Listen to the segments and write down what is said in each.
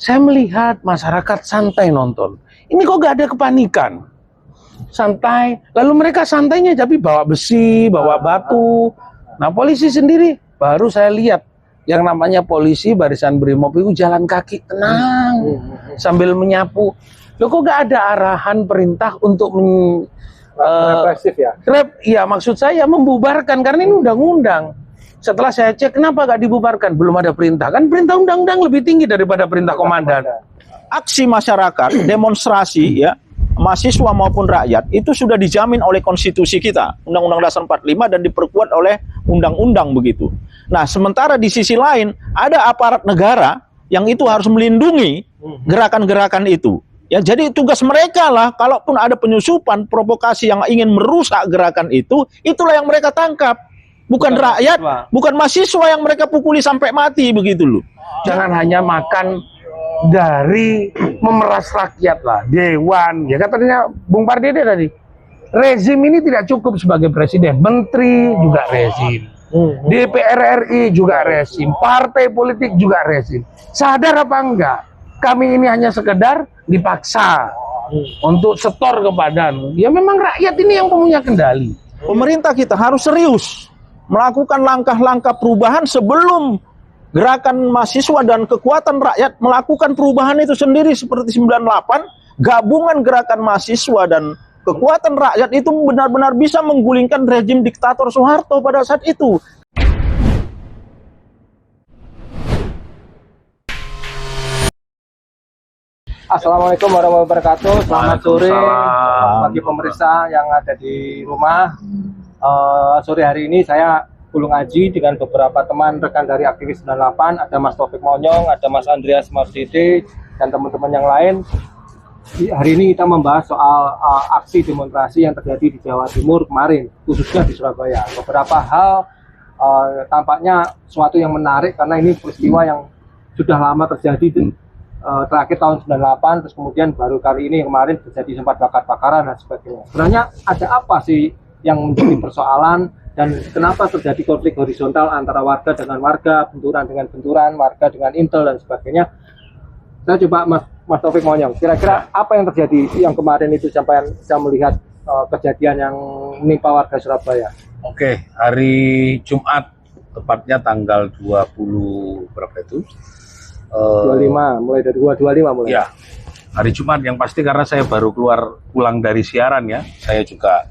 Saya melihat masyarakat santai nonton. Ini kok gak ada kepanikan? Santai. Lalu mereka santainya tapi bawa besi, bawa batu. Nah, polisi sendiri baru saya lihat yang namanya polisi barisan Brimob itu jalan kaki tenang sambil menyapu. Loh kok gak ada arahan perintah untuk represif ya? Iya, maksud saya membubarkan karena ini undang-undang. Setelah saya cek kenapa gak dibubarkan, belum ada perintah. Kan perintah undang-undang lebih tinggi daripada perintah komandan. Aksi masyarakat, demonstrasi ya, mahasiswa maupun rakyat itu sudah dijamin oleh konstitusi kita, Undang-Undang Dasar 45, dan diperkuat oleh undang-undang begitu. Nah, sementara di sisi lain ada aparat negara yang itu harus melindungi gerakan-gerakan itu. Ya, jadi tugas mereka lah, kalaupun ada penyusupan, provokasi yang ingin merusak gerakan itu, itulah yang mereka tangkap. Bukan rakyat, bukan mahasiswa yang mereka pukuli sampai mati begitu loh. Jangan hanya makan dari memeras rakyat lah, dewan. Ya katanya Bung Pardede tadi, rezim ini tidak cukup sebagai presiden, menteri juga rezim, DPR RI juga rezim, partai politik juga rezim. Sadar apa enggak? Kami ini hanya sekedar dipaksa untuk setor ke badan. Ya memang rakyat ini yang punya kendali. Pemerintah kita harus serius melakukan langkah-langkah perubahan sebelum gerakan mahasiswa dan kekuatan rakyat melakukan perubahan itu sendiri seperti 98, gabungan gerakan mahasiswa dan kekuatan rakyat itu benar-benar bisa menggulingkan rejim diktator Soeharto pada saat itu. Assalamualaikum warahmatullahi wabarakatuh. Selamat sore bagi pemirsa yang ada di rumah. Sore hari ini saya Pulung Aji dengan beberapa teman rekan dari aktivis 98, ada Mas Taufik Monyong, ada Mas Andreas Marsdede, dan teman-teman yang lain. Hari ini kita membahas soal aksi demonstrasi yang terjadi di Jawa Timur kemarin, khususnya di Surabaya. Beberapa hal tampaknya suatu yang menarik karena ini peristiwa yang sudah lama terjadi, terakhir tahun 98, terus kemudian baru kali ini kemarin terjadi sempat bakar-bakaran dan sebagainya. Sebenarnya ada apa sih yang menjadi persoalan dan kenapa terjadi konflik horizontal antara warga dengan warga, benturan dengan benturan, warga dengan intel dan sebagainya. Saya coba Mas Taufik Monyong, kira-kira apa yang terjadi yang kemarin itu sampai bisa melihat kejadian yang menimpa warga Surabaya? Oke, hari Jumat tepatnya tanggal 20 berapa itu? 25, mulai dari 25 mulai. Ya, hari Jumat yang pasti karena saya baru pulang dari siaran ya. Saya juga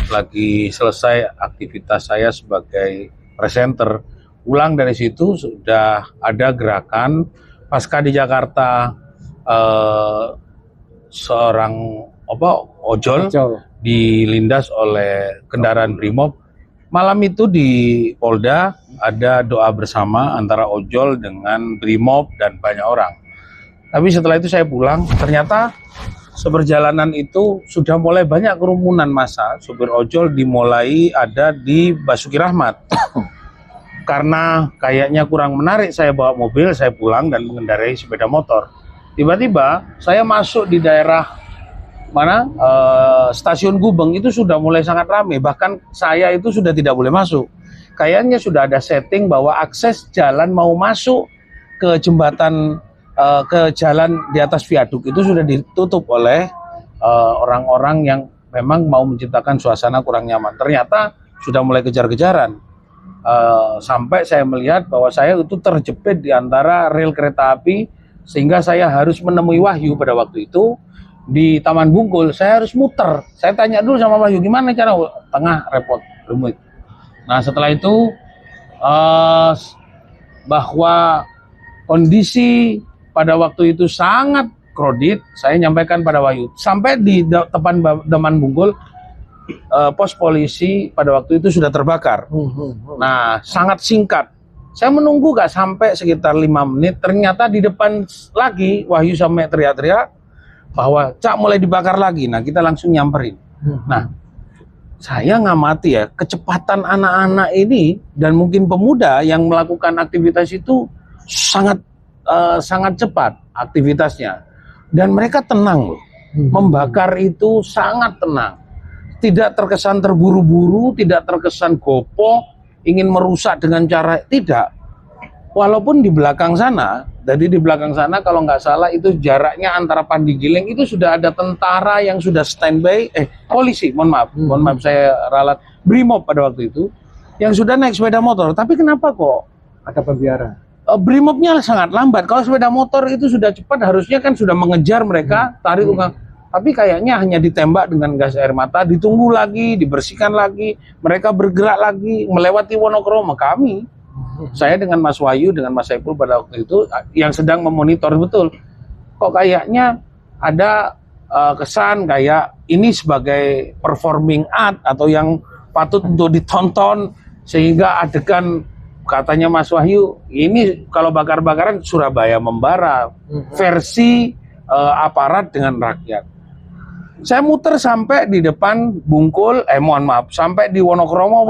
lagi selesai aktivitas saya sebagai presenter. Pulang dari situ sudah ada gerakan pasca di Jakarta, seorang ojol dilindas oleh kendaraan Brimob. Malam itu di Polda ada doa bersama antara ojol dengan Brimob dan banyak orang. Tapi setelah itu saya pulang, ternyata seperjalanan itu sudah mulai banyak kerumunan massa. Supir ojol dimulai ada di Basuki Rahmat. Karena kayaknya kurang menarik saya bawa mobil, saya pulang dan mengendarai sepeda motor. Tiba-tiba saya masuk di daerah mana stasiun Gubeng itu sudah mulai sangat ramai, bahkan saya itu sudah tidak boleh masuk. Kayaknya sudah ada setting bahwa akses jalan mau masuk ke jembatan, ke jalan di atas viaduk itu sudah ditutup oleh orang-orang yang memang mau menciptakan suasana kurang nyaman. Ternyata sudah mulai kejar-kejaran, sampai saya melihat bahwa saya itu terjepit di antara rel kereta api, sehingga saya harus menemui Wahyu pada waktu itu di Taman Bungkul. Saya harus muter. Saya tanya dulu sama Wahyu, gimana cara tengah repot, rumit. Nah setelah itu bahwa kondisi pada waktu itu sangat kredit, saya nyampaikan pada Wahyu. Sampai di depan Taman Bungkul, pos polisi pada waktu itu sudah terbakar. Nah sangat singkat. Saya menunggu gak sampai sekitar 5 menit. Ternyata di depan lagi Wahyu sampai teriak-teriak bahwa Cak mulai dibakar lagi. Nah kita langsung nyamperin. Nah saya ngamati ya kecepatan anak-anak ini dan mungkin pemuda yang melakukan aktivitas itu sangat cepat aktivitasnya, dan mereka tenang loh. Membakar itu sangat tenang, tidak terkesan terburu-buru, tidak terkesan gopoh ingin merusak dengan cara, tidak. walaupun di belakang sana, jadi di belakang sana kalau nggak salah itu jaraknya antara Pandigiling itu sudah ada tentara yang sudah standby, polisi, mohon maaf saya ralat, Brimob pada waktu itu, yang sudah naik sepeda motor. Tapi kenapa kok Ada pembiaran. Brimobnya sangat lambat? Kalau sepeda motor itu sudah cepat, harusnya kan sudah mengejar mereka, tarik uang. Tapi kayaknya hanya ditembak dengan gas air mata, ditunggu lagi, dibersihkan lagi, mereka bergerak lagi, melewati Wonokromo. Saya dengan Mas Wahyu, dengan Mas Saiful pada waktu itu, yang sedang memonitor betul. Kok kayaknya ada kesan kayak ini sebagai performing art, atau yang patut untuk ditonton, sehingga adegan, katanya Mas Wahyu, ini kalau bakar-bakaran Surabaya membara, versi aparat dengan rakyat. Saya muter sampai di depan Bungkul, sampai di Wonokromo,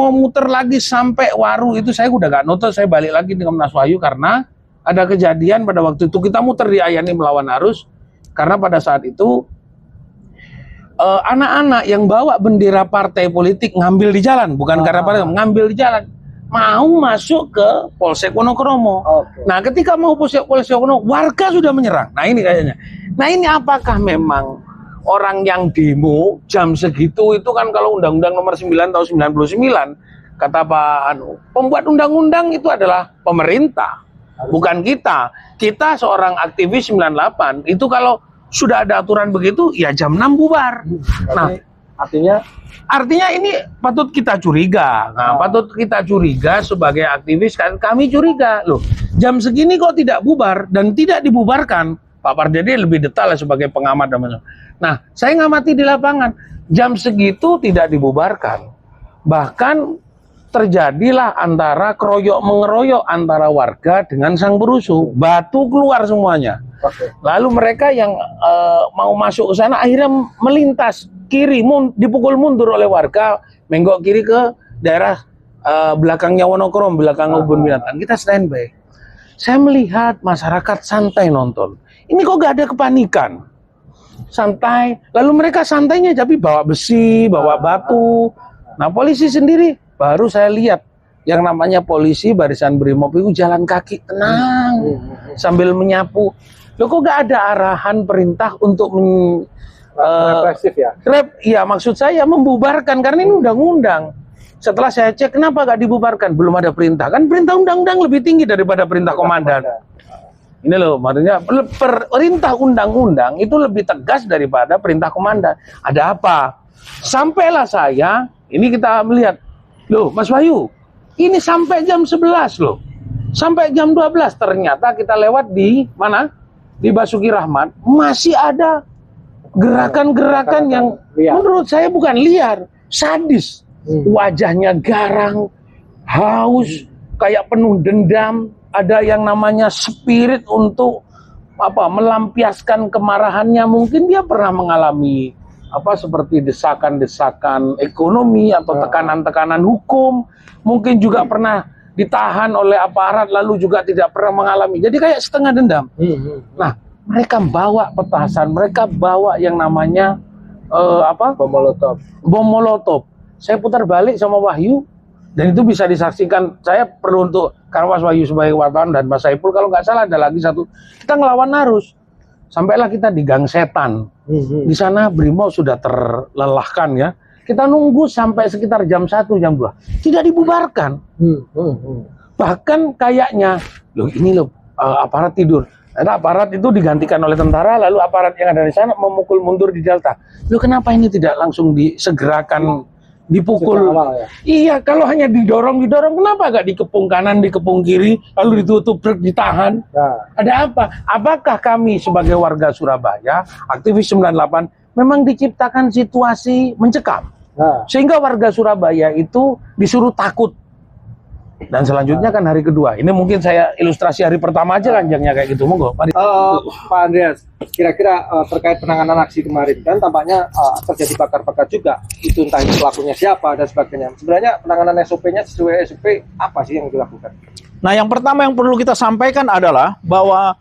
muter lagi sampai Waru, itu saya udah gak nonton, saya balik lagi dengan Mas Wahyu karena ada kejadian pada waktu itu, kita muter di Ayani melawan arus, karena pada saat itu anak-anak yang bawa bendera partai politik ngambil di jalan, bukan karena partai, ngambil di jalan, mau masuk ke Polsek Wonokromo. Nah, ketika mau Polsek Wonokromo, warga sudah menyerang. Nah, ini kayaknya. Nah, ini apakah memang orang yang demo jam segitu itu kan, kalau Undang-Undang Nomor 9 tahun 99 kata Pak pembuat undang-undang itu adalah pemerintah, bukan kita. Kita seorang aktivis 98 itu kalau sudah ada aturan begitu ya jam 6 bubar. Nah, artinya ini patut kita curiga. Nah, patut kita curiga sebagai aktivis, kan kami curiga loh. Jam segini kok tidak bubar dan tidak dibubarkan. Pak Pardede lebih detail sebagai pengamat dan nah, saya ngamati di lapangan, jam segitu tidak dibubarkan. Bahkan terjadilah antara keroyok mengeroyok antara warga dengan sang perusuh. Batu keluar semuanya. Lalu mereka yang mau masuk ke sana akhirnya melintas kiri, dipukul mundur oleh warga, menggok kiri ke daerah belakangnya Wonokromo, belakang kebun binatang. Kita standby. Saya melihat masyarakat santai nonton. Ini kok gak ada kepanikan? Santai, lalu mereka santainya tapi bawa besi, bawa batu. Nah, polisi sendiri baru saya lihat yang namanya polisi barisan Brimob itu jalan kaki tenang sambil menyapu. Loh, kok gak ada arahan perintah untuk represif ya? Iya, maksud saya membubarkan karena ini undang-undang. Setelah saya cek kenapa gak dibubarkan, belum ada perintah. Kan perintah undang-undang lebih tinggi daripada perintah komandan. Ini loh, maksudnya perintah undang-undang itu lebih tegas daripada perintah komandan. Ada apa? Sampailah saya, ini kita melihat, loh Mas Wahyu, ini sampai jam 11 loh. Sampai jam 12 ternyata kita lewat di mana? Di Basuki Rahmat, masih ada gerakan-gerakan yang menurut saya bukan liar, sadis. Wajahnya garang, haus, kayak penuh dendam. Ada yang namanya spirit untuk melampiaskan kemarahannya. Mungkin dia pernah mengalami seperti desakan-desakan ekonomi atau tekanan-tekanan hukum. Mungkin juga pernah ditahan oleh aparat lalu juga tidak pernah mengalami. Jadi kayak setengah dendam. Nah, mereka bawa petasan, mereka bawa yang namanya bom molotov. Saya putar balik sama Wahyu. Dan itu bisa disaksikan, saya perlu untuk, karena Mas Wahyu sebagai wartawan dan Mas Saiful, kalau nggak salah ada lagi satu, kita ngelawan arus. Sampailah kita di Gang Setan. Di sana Brimob sudah terlelahkan ya. Kita nunggu sampai sekitar jam 1, jam 2. Tidak dibubarkan. Bahkan kayaknya, loh ini loh, aparat tidur. Nah, aparat itu digantikan oleh tentara, lalu aparat yang ada di sana memukul mundur di Delta. Loh kenapa ini tidak langsung disegerakan, dipukul? Iya, kalau hanya didorong, kenapa gak dikepung kanan, dikepung kiri, lalu ditutup, ditahan? Ada apa? Apakah kami sebagai warga Surabaya, aktivis 98, memang diciptakan situasi mencekam? Sehingga warga Surabaya itu disuruh takut. Dan selanjutnya kan hari kedua. Ini mungkin saya ilustrasi hari pertama aja ranjangnya kayak gitu. Monggo. Pak Andreas, kira-kira terkait penanganan aksi kemarin, kan tampaknya terjadi bakar-bakar juga. Itu entah itu pelakunya siapa dan sebagainya. Sebenarnya penanganan SOP-nya sesuai SOP apa sih yang dilakukan? Nah, yang pertama yang perlu kita sampaikan adalah bahwa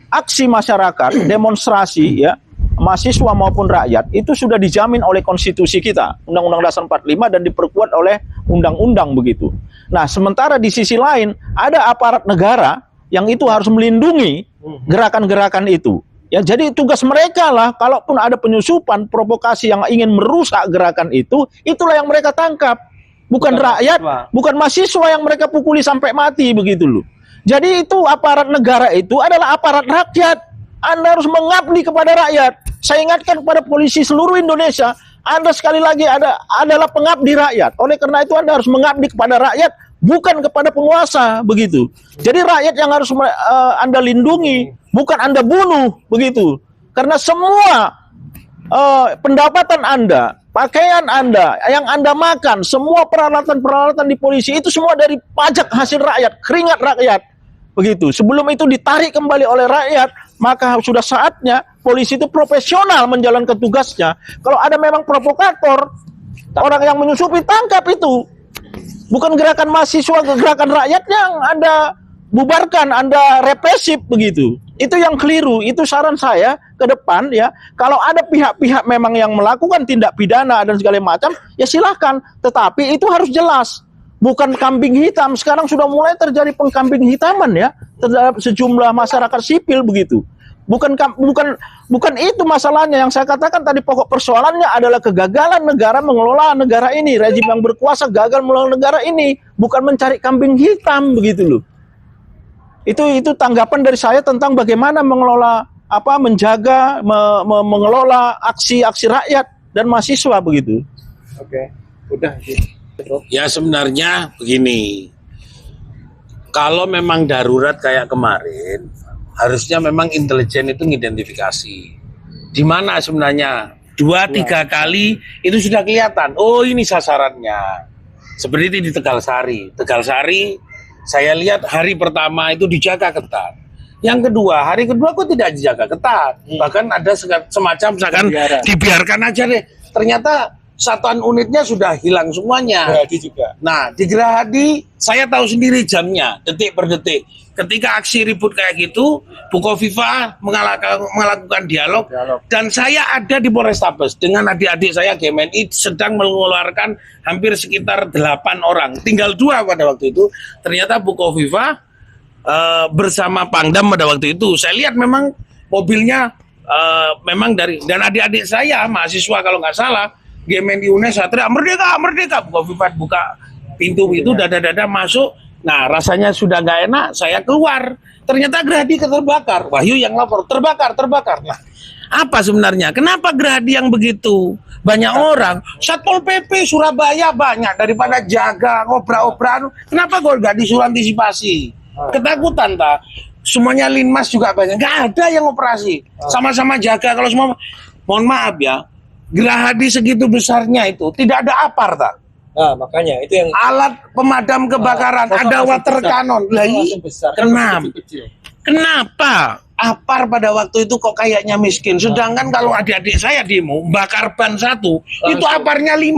aksi masyarakat, demonstrasi ya, mahasiswa maupun rakyat itu sudah dijamin oleh konstitusi kita, Undang-Undang Dasar 45, dan diperkuat oleh undang-undang begitu. Nah, sementara di sisi lain ada aparat negara yang itu harus melindungi gerakan-gerakan itu. Ya, jadi tugas mereka lah, kalaupun ada penyusupan, provokasi yang ingin merusak gerakan itu, itulah yang mereka tangkap. Bukan rakyat, bukan mahasiswa yang mereka pukuli sampai mati begitu loh. Jadi itu aparat negara itu adalah aparat rakyat. Anda harus mengabdi kepada rakyat. Saya ingatkan kepada polisi seluruh Indonesia, Anda sekali lagi adalah pengabdi rakyat. Oleh karena itu Anda harus mengabdi kepada rakyat, bukan kepada penguasa begitu. Jadi rakyat yang harus Anda lindungi, bukan Anda bunuh begitu. Karena semua pendapatan Anda, pakaian Anda, yang Anda makan, semua peralatan-peralatan di polisi itu semua dari pajak hasil rakyat, keringat rakyat begitu. Sebelum itu ditarik kembali oleh rakyat, maka sudah saatnya polisi itu profesional menjalankan tugasnya. Kalau ada memang provokator, orang yang menyusupi, tangkap itu. Bukan gerakan mahasiswa, gerakan rakyat yang Anda bubarkan, Anda represif begitu. Itu yang keliru. Itu saran saya ke depan ya. Kalau ada pihak-pihak memang yang melakukan tindak pidana dan segala macam, ya silahkan. Tetapi itu harus jelas. Bukan kambing hitam. Sekarang sudah mulai terjadi pengkambing hitaman ya terhadap sejumlah masyarakat sipil begitu. Bukan itu masalahnya. Yang saya katakan tadi, pokok persoalannya adalah kegagalan negara mengelola negara ini. Rezim yang berkuasa gagal mengelola negara ini, bukan mencari kambing hitam begitu loh. Itu tanggapan dari saya tentang bagaimana mengelola menjaga mengelola aksi-aksi rakyat dan mahasiswa begitu. Oke, udah. Ya sebenarnya begini, kalau memang darurat kayak kemarin, harusnya memang intelijen itu mengidentifikasi di mana sebenarnya 2-3 kali itu sudah kelihatan. Oh, ini sasarannya. Seperti di Tegal Sari. Tegal Sari, saya lihat hari pertama itu dijaga ketat. Yang kedua, hari kedua kok tidak dijaga ketat. Bahkan ada semacam misalkan dibiarkan aja deh. Ternyata satuan unitnya sudah hilang semuanya. Gerahadi juga. Nah, di Gerahadi saya tahu sendiri jamnya, detik per detik. Ketika aksi ribut kayak gitu, Bukoviva melakukan dialog, dan saya ada di Polrestabes dengan adik-adik saya GMNI sedang mengeluarkan hampir sekitar 8 orang. Tinggal 2 pada waktu itu. Ternyata Bukoviva bersama Pangdam pada waktu itu. Saya lihat memang mobilnya memang dari, dan adik-adik saya mahasiswa kalau nggak salah, GMNI UNES Satria, merdeka, merdeka. Bukoviva buka pintu itu, dada-dada masuk. Nah, rasanya sudah nggak enak, saya keluar. Ternyata Gerahadi terbakar. Wahyu yang lapor, terbakar. Nah, apa sebenarnya? Kenapa Gerahadi yang begitu banyak orang? Satpol PP Surabaya banyak daripada jaga ngobrak-obrak. Kenapa kok nggak disuruh antisipasi? Ketakutan tak? Semuanya linmas juga banyak. Nggak ada yang operasi. Sama-sama jaga. Kalau semua, mohon maaf ya, Gerahadi segitu besarnya itu tidak ada apar tak? Nah, makanya itu yang alat pemadam kebakaran, ada water cannon. Lah, kenapa apar pada waktu itu kok kayaknya miskin? Sedangkan kalau adik-adik saya demo bakar ban 1, itu aparnya 5.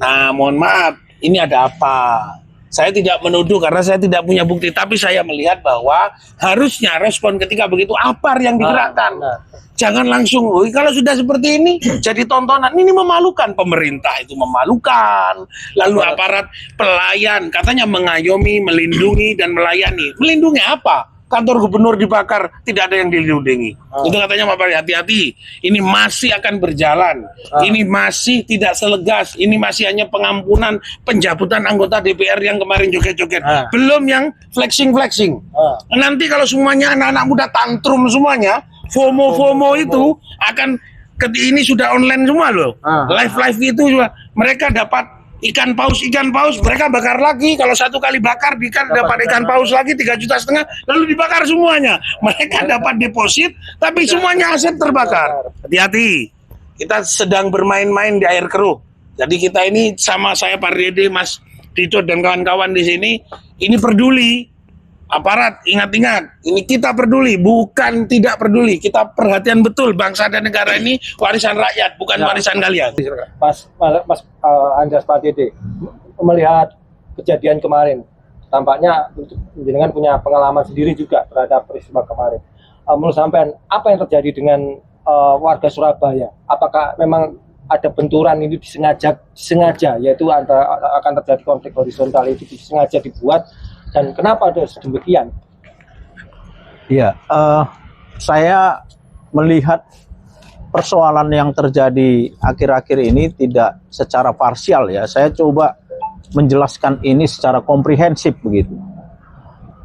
Nah, mohon maaf, ini ada apa? Saya tidak menuduh karena saya tidak punya bukti, tapi saya melihat bahwa harusnya respon ketika begitu apar yang digerakkan. Jangan langsung, kalau sudah seperti ini jadi tontonan. Ini memalukan, pemerintah itu memalukan. Lalu aparat pelayan katanya mengayomi, melindungi dan melayani. Melindungi apa? Kantor gubernur dibakar, tidak ada yang dilindungi. Itu katanya Pak Pari, hati-hati. Ini masih akan berjalan. Ini masih tidak selegas. Ini masih hanya pengampunan pencabutan anggota DPR yang kemarin joget-joget. Belum yang flexing-flexing. Nanti kalau semuanya anak-anak muda tantrum semuanya, FOMO itu akan, ini sudah online semua loh. Live itu juga mereka dapat ikan paus, mereka bakar lagi. Kalau 1 kali bakar dapat ikan paus lagi 3,5 juta, lalu dibakar semuanya. Mereka dapat deposit, tapi semuanya aset terbakar. Hati-hati, kita sedang bermain-main di air keruh. Jadi kita ini sama saya Pak Dede, Mas Dito dan kawan-kawan di sini, ini peduli. Aparat, ingat-ingat, ini kita peduli, bukan tidak peduli. Kita perhatian betul, bangsa dan negara ini warisan rakyat, bukan warisan kalian. Mas Andreas Pak Dede, melihat kejadian kemarin, tampaknya jenengan punya pengalaman sendiri juga terhadap peristiwa kemarin. Menurut sampean, apa yang terjadi dengan warga Surabaya? Apakah memang ada benturan ini disengaja, yaitu akan terjadi konflik horizontal itu disengaja dibuat, dan kenapa ada sedemikian? Iya, saya melihat persoalan yang terjadi akhir-akhir ini tidak secara parsial ya. Saya coba menjelaskan ini secara komprehensif begitu.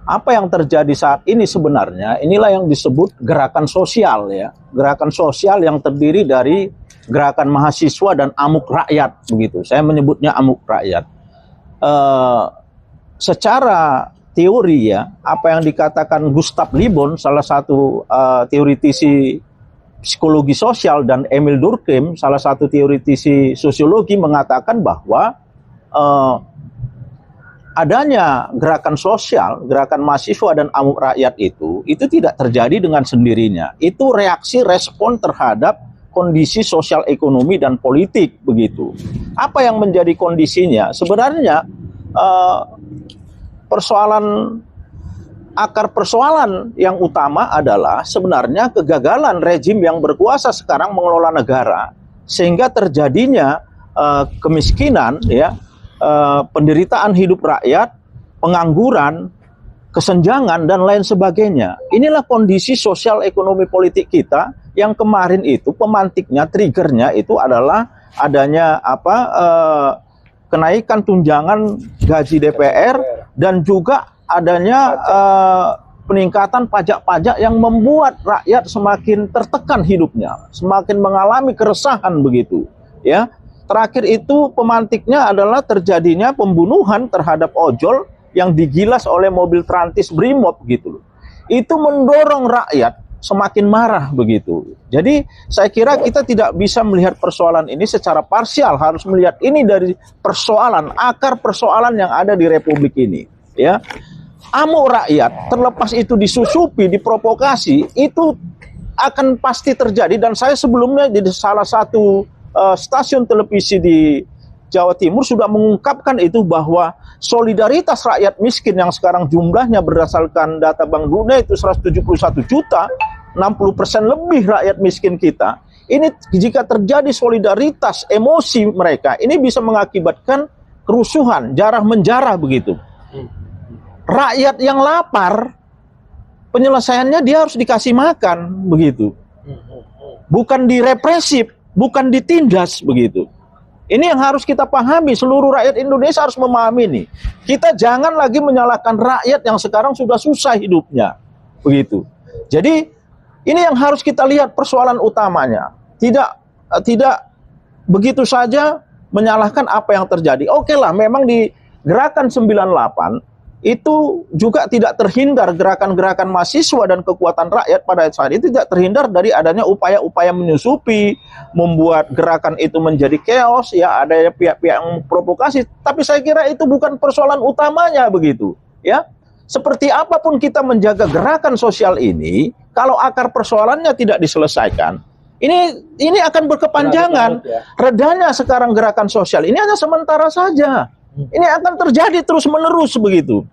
Apa yang terjadi saat ini sebenarnya inilah yang disebut gerakan sosial ya. Gerakan sosial yang terdiri dari gerakan mahasiswa dan amuk rakyat begitu. Saya menyebutnya amuk rakyat. Secara teori ya, apa yang dikatakan Gustav Le Bon, salah satu teoritisi psikologi sosial, dan Emil Durkheim, salah satu teoritisi sosiologi, mengatakan bahwa adanya gerakan sosial, gerakan mahasiswa dan amuk rakyat itu tidak terjadi dengan sendirinya. Itu reaksi respon terhadap kondisi sosial ekonomi dan politik begitu. Apa yang menjadi kondisinya? Sebenarnya akar persoalan yang utama adalah sebenarnya kegagalan rejim yang berkuasa sekarang mengelola negara, sehingga terjadinya kemiskinan ya, penderitaan hidup rakyat, pengangguran, kesenjangan, dan lain sebagainya. Inilah kondisi sosial ekonomi politik kita yang kemarin itu pemantiknya, triggernya itu adalah adanya kenaikan tunjangan gaji DPR, dan juga adanya peningkatan pajak-pajak yang membuat rakyat semakin tertekan hidupnya, semakin mengalami keresahan begitu ya. Terakhir itu pemantiknya adalah terjadinya pembunuhan terhadap ojol yang digilas oleh mobil Trantis Brimob gitu loh. Itu mendorong rakyat semakin marah begitu. Jadi saya kira kita tidak bisa melihat persoalan ini secara parsial, harus melihat ini dari persoalan, akar persoalan yang ada di Republik ini ya. Amuk rakyat, terlepas itu disusupi, diprovokasi, itu akan pasti terjadi. Dan saya sebelumnya di salah satu stasiun televisi di Jawa Timur sudah mengungkapkan itu, bahwa solidaritas rakyat miskin yang sekarang jumlahnya berdasarkan data Bank Dunia itu 171 juta, 60% lebih rakyat miskin kita. Ini jika terjadi solidaritas emosi mereka, ini bisa mengakibatkan kerusuhan, jarah menjarah begitu. Rakyat yang lapar, penyelesaiannya dia harus dikasih makan begitu, bukan direpresif, bukan ditindas begitu. Ini yang harus kita pahami, seluruh rakyat Indonesia harus memahami ini. Kita jangan lagi menyalahkan rakyat yang sekarang sudah susah hidupnya begitu. Jadi ini yang harus kita lihat persoalan utamanya. Tidak begitu saja menyalahkan apa yang terjadi. Oke lah, memang di gerakan 98 itu juga tidak terhindar gerakan-gerakan mahasiswa dan kekuatan rakyat pada saat itu tidak terhindar dari adanya upaya-upaya menyusupi, membuat gerakan itu menjadi chaos, ya ada pihak-pihak yang provokasi. Tapi saya kira itu bukan persoalan utamanya begitu, ya. Seperti apapun kita menjaga gerakan sosial ini, kalau akar persoalannya tidak diselesaikan, ini akan berkepanjangan. Redanya sekarang gerakan sosial ini hanya sementara saja. Ini akan terjadi terus-menerus begitu.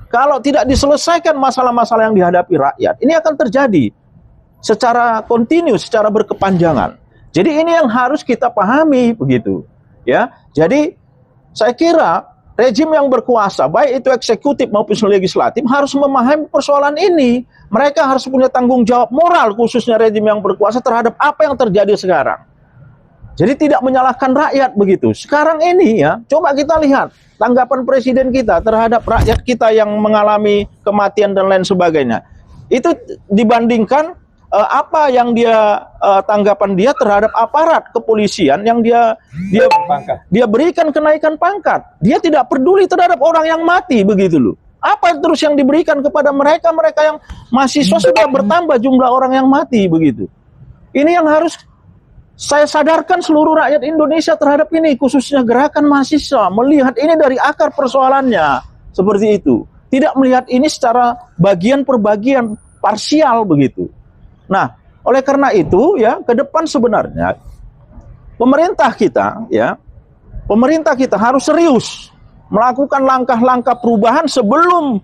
Kalau tidak diselesaikan masalah-masalah yang dihadapi rakyat, ini akan terjadi secara kontinu, secara berkepanjangan. Jadi ini yang harus kita pahami begitu, ya. Jadi saya kira rejim yang berkuasa, baik itu eksekutif maupun legislatif, harus memahami persoalan ini. Mereka harus punya tanggung jawab moral, khususnya rejim yang berkuasa, terhadap apa yang terjadi sekarang. Jadi tidak menyalahkan rakyat begitu. Sekarang ini ya, coba kita lihat tanggapan presiden kita terhadap rakyat kita yang mengalami kematian dan lain sebagainya. Itu dibandingkan apa yang tanggapan dia terhadap aparat kepolisian yang dia berikan kenaikan pangkat. Dia tidak peduli terhadap orang yang mati begitu loh. Apa terus yang diberikan kepada mereka yang mahasiswa sudah bertambah jumlah orang yang mati begitu. Ini yang harus saya sadarkan seluruh rakyat Indonesia terhadap ini, khususnya gerakan mahasiswa, melihat ini dari akar persoalannya seperti itu. Tidak melihat ini secara bagian per bagian parsial begitu. Nah, oleh karena itu ya, ke depan sebenarnya pemerintah kita harus serius melakukan langkah-langkah perubahan sebelum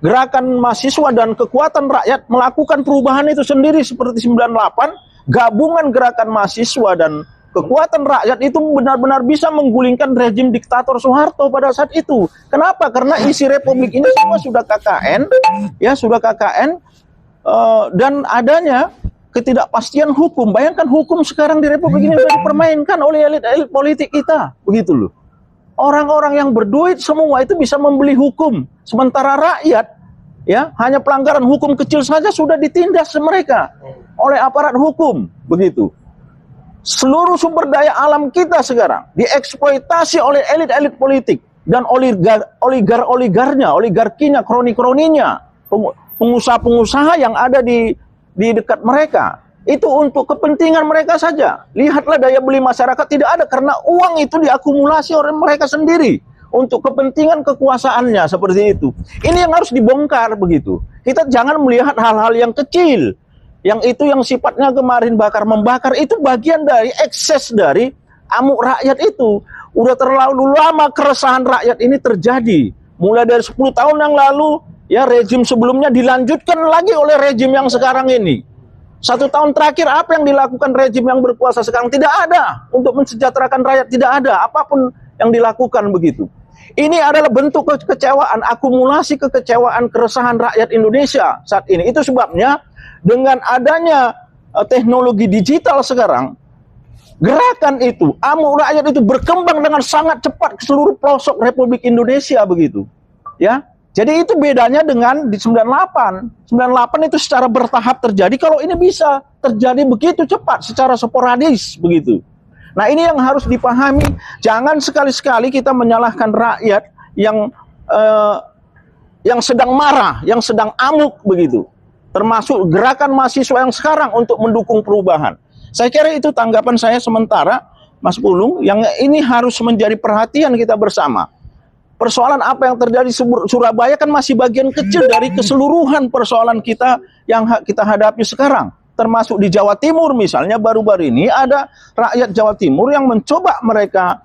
gerakan mahasiswa dan kekuatan rakyat melakukan perubahan itu sendiri seperti 98. Gabungan gerakan mahasiswa dan Kekuatan rakyat itu benar-benar bisa menggulingkan rejim diktator Soeharto pada saat itu. Kenapa? Karena isi republik ini semua sudah KKN, ya sudah KKN, dan adanya ketidakpastian hukum. Bayangkan hukum sekarang di republik ini sudah dipermainkan oleh elit-elit politik kita, begitu loh. Orang-orang yang berduit semua itu bisa membeli hukum, sementara rakyat, ya hanya pelanggaran hukum kecil saja sudah ditindas mereka oleh aparat hukum, begitu. Seluruh sumber daya alam kita sekarang dieksploitasi oleh elit-elit politik dan oligarkinya, kroni-kroninya, pengusaha-pengusaha yang ada di dekat mereka. Itu untuk kepentingan mereka saja. Lihatlah daya beli masyarakat tidak ada karena uang itu diakumulasi oleh mereka sendiri untuk kepentingan kekuasaannya seperti itu. Ini yang harus dibongkar begitu. Kita jangan melihat hal-hal yang kecil. Yang itu yang sifatnya kemarin bakar-membakar itu bagian dari ekses dari amuk rakyat itu. Udah terlalu lama keresahan rakyat ini terjadi. Mulai dari 10 tahun yang lalu, ya rejim sebelumnya dilanjutkan lagi oleh rejim yang sekarang ini. 1 tahun terakhir apa yang dilakukan rejim yang berkuasa sekarang? Tidak ada. Untuk mensejahterakan rakyat tidak ada. Apapun yang dilakukan begitu. Ini adalah bentuk kekecewaan, akumulasi kekecewaan, keresahan rakyat Indonesia saat ini. Itu sebabnya dengan adanya teknologi digital sekarang, gerakan itu, amuk rakyat itu berkembang dengan sangat cepat ke seluruh pelosok Republik Indonesia begitu. Ya. Jadi itu bedanya dengan di 98. 98 itu secara bertahap terjadi, kalau ini bisa terjadi begitu cepat, secara sporadis begitu. Nah, ini yang harus dipahami. Jangan sekali-sekali kita menyalahkan rakyat yang sedang marah, yang sedang amuk begitu. Termasuk gerakan mahasiswa yang sekarang untuk mendukung perubahan. Saya kira itu tanggapan saya sementara, Mas Pulung, yang ini harus menjadi perhatian kita bersama. Persoalan apa yang terjadi di Surabaya kan masih bagian kecil dari keseluruhan persoalan kita yang kita hadapi sekarang. Termasuk di Jawa Timur misalnya, baru-baru ini ada rakyat Jawa Timur yang mencoba mereka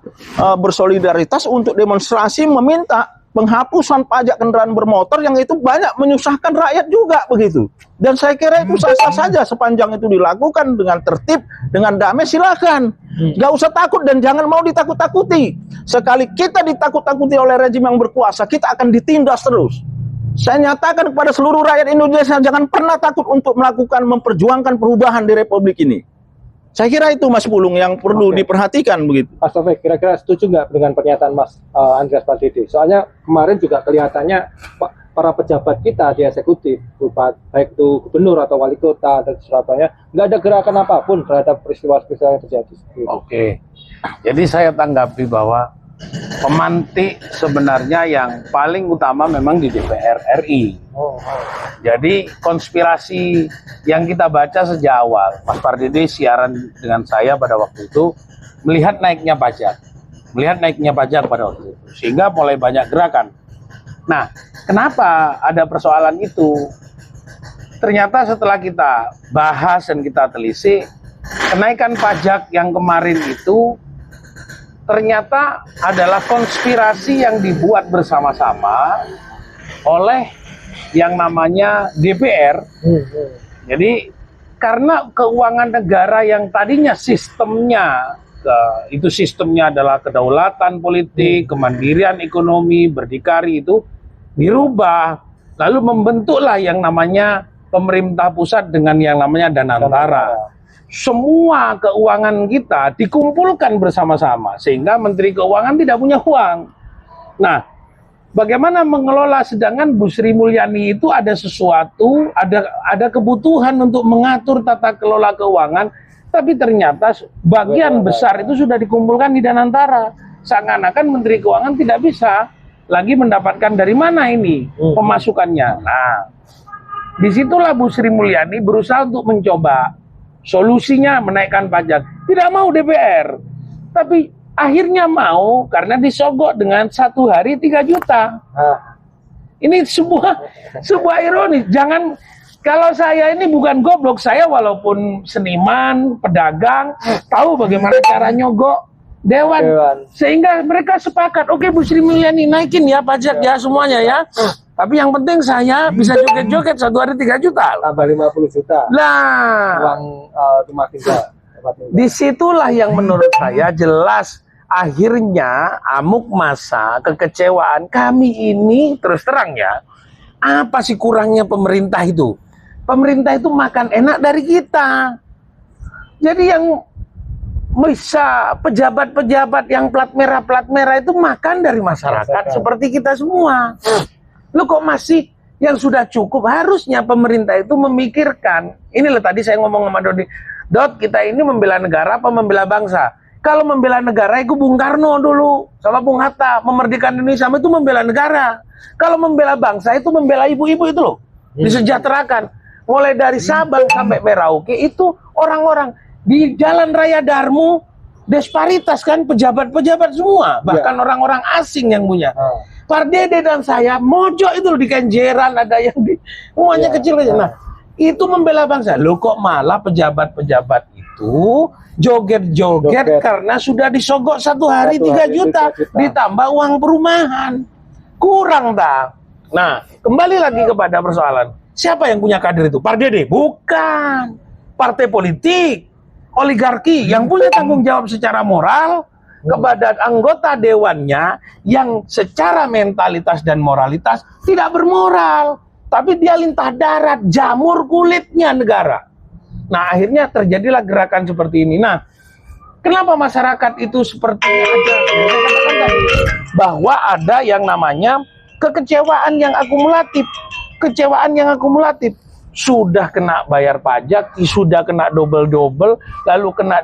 bersolidaritas untuk demonstrasi meminta penghapusan pajak kendaraan bermotor yang itu banyak menyusahkan rakyat juga begitu. Dan saya kira itu sah-sah saja sepanjang itu dilakukan dengan tertib, dengan damai, silakan. Gak usah takut dan jangan mau ditakut-takuti. Sekali kita ditakut-takuti oleh rejim yang berkuasa, kita akan ditindas terus. Saya nyatakan kepada seluruh rakyat Indonesia, jangan pernah takut untuk melakukan, memperjuangkan perubahan di Republik ini. Saya kira itu Mas Pulung yang perlu diperhatikan begitu. Mas Taufik, kira-kira setuju nggak dengan pernyataan Mas Andreas Pardede? Soalnya kemarin juga kelihatannya para pejabat kita di eksekutif, baik itu gubernur atau wali kota dan Surabaya, nggak ada gerakan apapun terhadap peristiwa-peristiwa yang terjadi. Oke, jadi saya tanggapi bahwa pemantik sebenarnya yang paling utama memang di DPR RI. Jadi konspirasi yang kita baca sejak awal, Mas Pardede siaran dengan saya pada waktu itu melihat naiknya pajak pada waktu itu, sehingga mulai banyak gerakan. Nah, kenapa ada persoalan itu? Ternyata setelah kita bahas dan kita telisik, kenaikan pajak yang kemarin itu ternyata adalah konspirasi yang dibuat bersama-sama oleh yang namanya DPR. Jadi karena keuangan negara yang tadinya sistemnya adalah kedaulatan politik, kemandirian ekonomi, berdikari, itu dirubah, lalu membentuklah yang namanya pemerintah pusat dengan yang namanya Danantara. Semua keuangan kita dikumpulkan bersama-sama sehingga Menteri Keuangan tidak punya uang. Nah, bagaimana mengelola, sedangkan Bu Sri Mulyani itu ada sesuatu, ada kebutuhan untuk mengatur tata kelola keuangan, tapi ternyata bagian besar itu sudah dikumpulkan di Danantara. Seakan-akan Menteri Keuangan tidak bisa lagi mendapatkan dari mana ini pemasukannya. Nah, disitulah Bu Sri Mulyani berusaha untuk mencoba solusinya menaikkan pajak. Tidak mau DPR, tapi akhirnya mau karena disogok dengan 1 hari 3 juta. Ini sebuah ironi. Jangan, kalau saya ini bukan goblok, saya walaupun seniman, pedagang, tahu bagaimana cara nyogok dewan. Sehingga mereka sepakat, oke Bu Sri Mulyani naikin ya pajak ya semuanya ya. Tapi yang penting saya bisa joget-joget 1 hari 3 juta. Tambah 50 juta. Nah, uang rumah kita. Disitulah yang menurut saya jelas akhirnya amuk massa, kekecewaan kami ini. Terus terang ya, apa sih kurangnya pemerintah itu? Pemerintah itu makan enak dari kita. Jadi yang bisa pejabat-pejabat yang plat merah itu makan dari masyarakat seperti kita semua. Lu kok masih yang sudah cukup? Harusnya pemerintah itu memikirkan. Inilah tadi saya ngomong sama Dodi. Dot, kita ini membela negara apa membela bangsa? Kalau membela negara itu Bung Karno dulu sama Bung Hatta memerdekakan Indonesia itu membela negara. Kalau membela bangsa itu membela ibu-ibu itu loh, disejahterakan. Mulai dari Sabang sampai Merauke itu orang-orang di Jalan Raya Darmo, disparitas kan, pejabat-pejabat semua, bahkan orang-orang asing yang punya. Pak Dede dan saya mojok itu loh, di Kenjeran ada yang di semuanya kecil-kecil. Nah, itu membela bangsa. Loh kok malah pejabat-pejabat itu joget-joget karena sudah disogok 1 hari 3 juta ditambah uang perumahan. Kurang tak? Nah, kembali lagi kepada persoalan. Siapa yang punya kader itu? Pak Dede? Bukan. Partai politik, oligarki yang punya tanggung jawab secara moral kepada anggota dewannya yang secara mentalitas dan moralitas tidak bermoral. Tapi dia lintah darat, jamur kulitnya negara. Nah, akhirnya terjadilah gerakan seperti ini. Nah, kenapa masyarakat itu sepertinya ada, saya katakan tadi, bahwa ada yang namanya kekecewaan yang akumulatif. Kecewaan yang akumulatif. Sudah kena bayar pajak, sudah kena double-double, lalu kena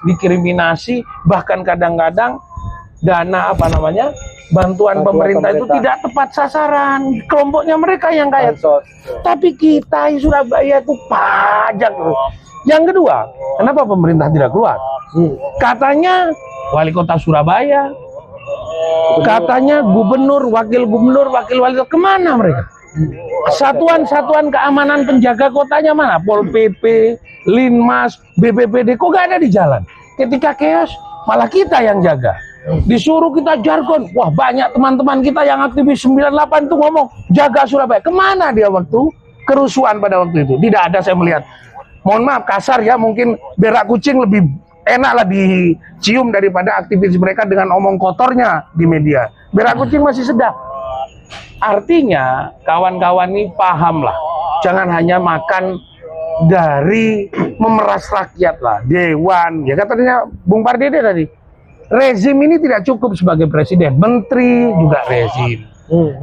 diskriminasi, bahkan kadang-kadang dana bantuan pemerintah itu tidak tepat sasaran, kelompoknya mereka yang kaya. Tapi kita di Surabaya itu pajak. Yang kedua, kenapa pemerintah tidak keluar? Katanya wali kota Surabaya, katanya gubernur, wakil wali kota, kemana mereka? Satuan-satuan keamanan penjaga kotanya mana? Pol PP, Linmas, BPBD, kok gak ada di jalan? Ketika chaos, malah kita yang jaga. Disuruh kita jargon. Wah, banyak teman-teman kita yang aktivis 98 itu ngomong jaga Surabaya. Kemana dia waktu kerusuhan pada waktu itu? Tidak ada saya melihat. Mohon maaf kasar ya, mungkin berak kucing lebih enak lah dicium daripada aktivis mereka dengan omong kotornya di media. Berak kucing masih sedap. Artinya kawan-kawan ini pahamlah, jangan hanya makan dari memeras rakyat lah, dewan. Ya katanya Bung Pardede tadi, rezim ini tidak cukup sebagai presiden, menteri juga rezim,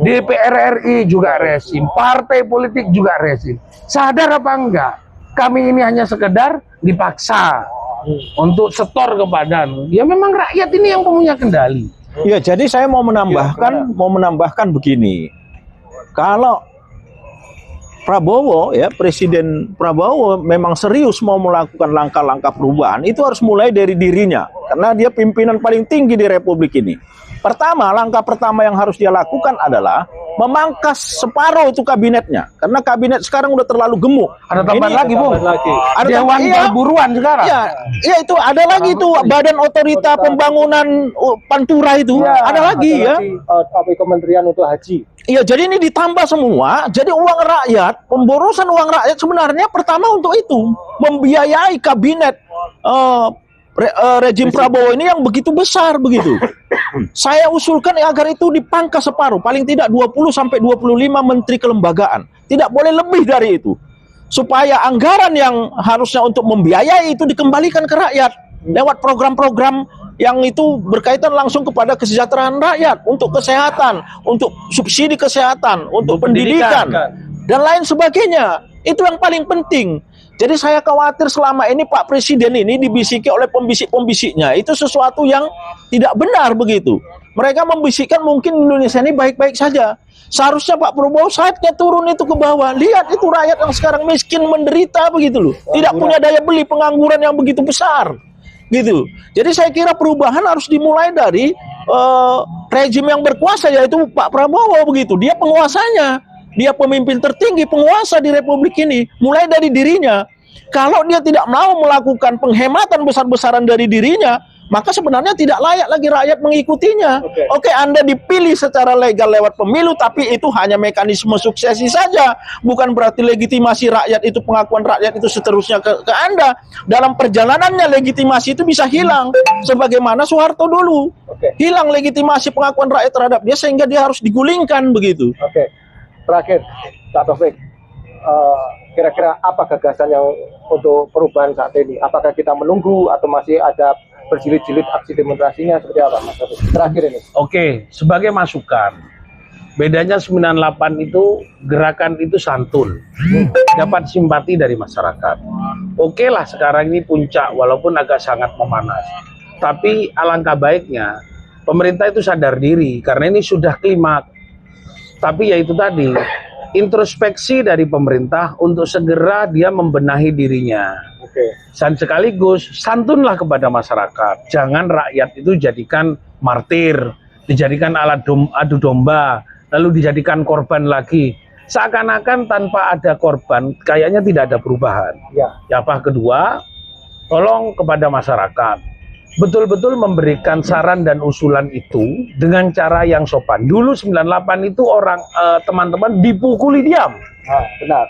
DPR RI juga rezim, partai politik juga rezim. Sadar apa enggak? Kami ini hanya sekedar dipaksa untuk setor kepada, ya memang rakyat ini yang punya kendali. Ya, jadi saya mau menambahkan begini. Kalau Prabowo ya, Presiden Prabowo memang serius mau melakukan langkah-langkah perubahan, itu harus mulai dari dirinya. Karena dia pimpinan paling tinggi di Republik ini. Pertama, langkah pertama yang harus dia lakukan adalah memangkas separuh itu kabinetnya. Karena kabinet sekarang udah terlalu gemuk. Ada tambahan lagi, Bu. Ada Dewan Perburuan sekarang. Iya, itu ada lagi itu Badan Otorita Pembangunan Pantura itu. Ada lagi ya. Kementerian untuk haji. Iya, jadi ini ditambah semua. Jadi uang rakyat, pemborosan uang rakyat sebenarnya pertama untuk itu, membiayai kabinet rejim Prabowo ini yang begitu besar begitu. Saya usulkan agar itu dipangkas separuh, paling tidak 20-25 menteri kelembagaan. Tidak boleh lebih dari itu. Supaya anggaran yang harusnya untuk membiayai itu dikembalikan ke rakyat lewat program-program yang itu berkaitan langsung kepada kesejahteraan rakyat, untuk kesehatan, untuk subsidi kesehatan, untuk pendidikan dan lain sebagainya. Itu yang paling penting. Jadi saya khawatir selama ini Pak Presiden ini dibisiki oleh pembisik-pembisiknya. Itu sesuatu yang tidak benar begitu. Mereka membisikkan mungkin Indonesia ini baik-baik saja. Seharusnya Pak Prabowo saatnya turun itu ke bawah. Lihat itu rakyat yang sekarang miskin, menderita begitu loh. Tidak punya daya beli, pengangguran yang begitu besar. Gitu. Jadi saya kira perubahan harus dimulai dari rejim yang berkuasa, yaitu Pak Prabowo begitu. Dia penguasanya. Dia pemimpin tertinggi, penguasa di Republik ini. Mulai dari dirinya. Kalau dia tidak mau melakukan penghematan besar-besaran dari dirinya, maka sebenarnya tidak layak lagi rakyat mengikutinya. Oke, Anda dipilih secara legal lewat pemilu, tapi itu hanya mekanisme suksesi saja. Bukan berarti legitimasi rakyat itu, pengakuan rakyat itu seterusnya ke Anda. Dalam perjalanannya legitimasi itu bisa hilang. Sebagaimana Soeharto dulu. Hilang legitimasi pengakuan rakyat terhadap dia sehingga dia harus digulingkan begitu. Oke, terakhir, Pak Taufik. Kira-kira apa gagasan yang untuk perubahan saat ini? Apakah kita menunggu atau masih ada berjilid-jilid aksi demonstrasinya seperti apa, Mas Taufik? Terakhir ini. Oke, sebagai masukan, bedanya 98 itu gerakan itu santun, dapat simpati dari masyarakat. Oke lah, sekarang ini puncak walaupun agak sangat memanas. Tapi alangkah baiknya pemerintah itu sadar diri karena ini sudah klimaks. Tapi ya itu tadi, introspeksi dari pemerintah untuk segera dia membenahi dirinya. Dan sekaligus santunlah kepada masyarakat. Jangan rakyat itu jadikan martir, dijadikan alat adu domba, lalu dijadikan korban lagi. Seakan-akan tanpa ada korban, kayaknya tidak ada perubahan. Ya, apa kedua, tolong kepada masyarakat betul-betul memberikan saran dan usulan itu dengan cara yang sopan. Dulu 98 itu orang teman-teman dipukuli diam. Benar.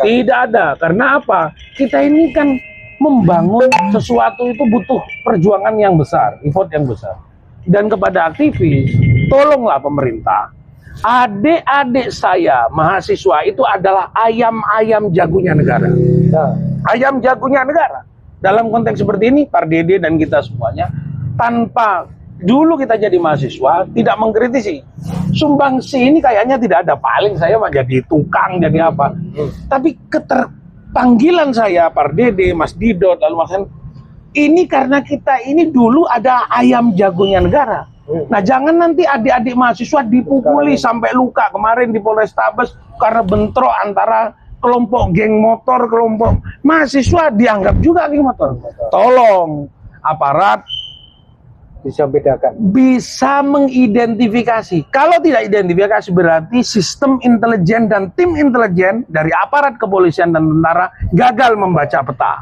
Tidak ada. Karena apa? Kita ini kan membangun sesuatu itu butuh perjuangan yang besar, effort yang besar. Dan kepada aktivis, tolonglah pemerintah. Adik-adik saya mahasiswa itu adalah ayam-ayam jagonya negara. Ayam jagonya negara. Dalam konteks seperti ini, Pak Dede dan kita semuanya, tanpa dulu kita jadi mahasiswa, tidak mengkritisi. Sumbangsi ini kayaknya tidak ada, paling saya mah jadi tukang, jadi apa. Tapi keterpanggilan saya, Pak Dede, Mas Didot, lalu Mas Hen, ini karena kita ini dulu ada ayam jagonya negara. Nah, jangan nanti adik-adik mahasiswa dipukuli sampai luka kemarin di Polrestabes karena bentrok antara kelompok geng motor, kelompok mahasiswa dianggap juga geng motor. Tolong aparat bisa bedakan, bisa mengidentifikasi. Kalau tidak identifikasi berarti sistem intelijen dan tim intelijen dari aparat kepolisian dan tentara gagal membaca peta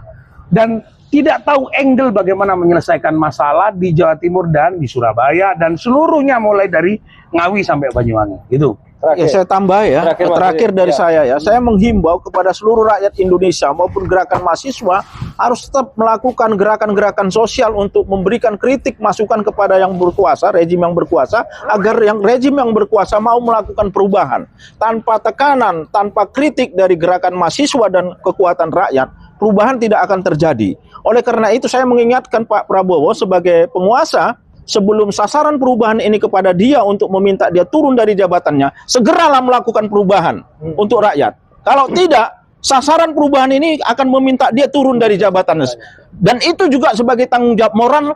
dan tidak tahu angle bagaimana menyelesaikan masalah di Jawa Timur dan di Surabaya dan seluruhnya mulai dari Ngawi sampai Banyuwangi. Gitu. Ya, saya tambah ya, terakhir dari saya ya, saya menghimbau kepada seluruh rakyat Indonesia maupun gerakan mahasiswa harus tetap melakukan gerakan-gerakan sosial untuk memberikan kritik masukan kepada yang berkuasa, rejim yang berkuasa, agar rejim yang berkuasa mau melakukan perubahan. Tanpa tekanan, tanpa kritik dari gerakan mahasiswa dan kekuatan rakyat, perubahan tidak akan terjadi. Oleh karena itu saya mengingatkan Pak Prabowo sebagai penguasa, sebelum sasaran perubahan ini kepada dia untuk meminta dia turun dari jabatannya, segeralah melakukan perubahan untuk rakyat. Kalau tidak, sasaran perubahan ini akan meminta dia turun dari jabatannya. Dan itu juga sebagai tanggung jawab moral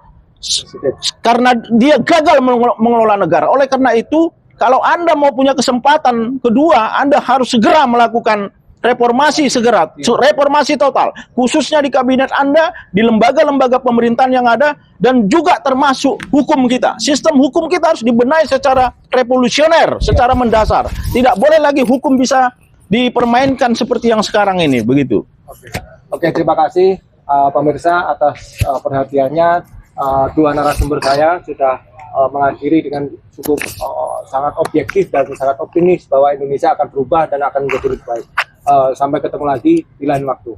karena dia gagal mengelola negara. Oleh karena itu, kalau Anda mau punya kesempatan kedua, Anda harus segera melakukan reformasi segera, reformasi total, khususnya di kabinet Anda, di lembaga-lembaga pemerintahan yang ada, dan juga termasuk hukum kita. Sistem hukum kita harus dibenahi secara revolusioner, secara mendasar. Tidak boleh lagi hukum bisa dipermainkan seperti yang sekarang ini, begitu. Oke, terima kasih pemirsa atas perhatiannya. Dua narasumber saya sudah mengakhiri dengan cukup sangat objektif dan sangat optimis bahwa Indonesia akan berubah dan akan menjadi lebih baik. Sampai ketemu lagi di lain waktu.